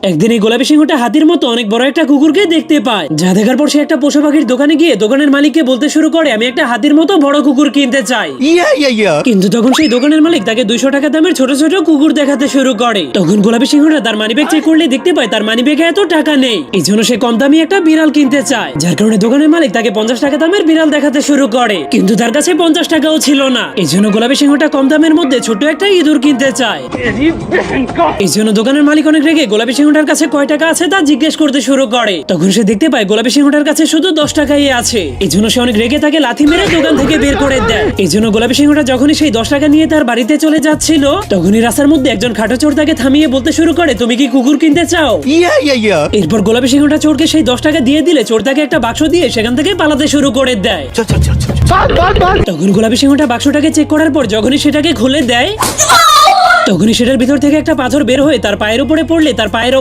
একদিন এই গোলাপী সিংহটা হাতির মতো অনেক বড় একটা কুকুরকে দেখতে পায়, যা দেখার পর সে একটা পশু পাখির দোকানে গিয়ে দোকানের মালিককে বলতে শুরু করে, আমি একটা হাতির মতো বড় কুকুর কিনতে চাই। কিন্তু তখন সেই দোকানের মালিক তাকে 200 টাকা দামের ছোট ছোট কুকুর দেখাতে শুরু করে। তখন গোলাপী সিংহটা তার মানিব্যাগ চেক করলে দেখতে পায় তার মানিব্যাগে এত টাকা নেই। এই জন্য সে কম দামি একটা বিড়াল কিনতে চায়, যার কারণে দোকানের মালিক তাকে 50 টাকা দামের বিড়াল দেখাতে শুরু করে। কিন্তু তার কাছে 50 টাকাও ছিল না। এই জন্য গোলাপী সিংহটা কম দামের মধ্যে ছোট একটা ইঁদুর কিনতে চায়। এই জন্য দোকানের মালিক অনেক রেগে গোলাপী সিংহটার কাছে কয় টাকা আছে তা জিজ্ঞেস করতে শুরু করে। তখন সে দেখতে পায় গোলাপী সিংহটার কাছে শুধু 10 টাকাই আছে। এই জন্য সে অনেক রেগে তাকে লাথি মেরে দোকান থেকে বের করে দেয়। এই জন্য গোলাপী সিংহটা যখনই সেই 10 টাকা নিয়ে তার বাড়িতে চলে যাচ্ছিল, তখনই রাস্তার মধ্যে একজন খাটো চোর তাকে থামিয়ে বলতে শুরু করে, তুমি কি কুকুর কিনতে চাও? এরপর গোলাপী সিংহটা চোরকে সেই 10 টাকা দিয়ে দিলে চোর তাকে একটা বাক্স দিয়ে সেখান থেকে পালাতে শুরু করে দেয়। তখন গোলাপী সিংহটা বাক্সটাকে চেক করার পর যখনই সেটাকে খুলে দেয়, তখনই সেটার ভিতর থেকে একটা পাথর বের হয়ে তার পায়ের উপরে পড়লে তার পায়ের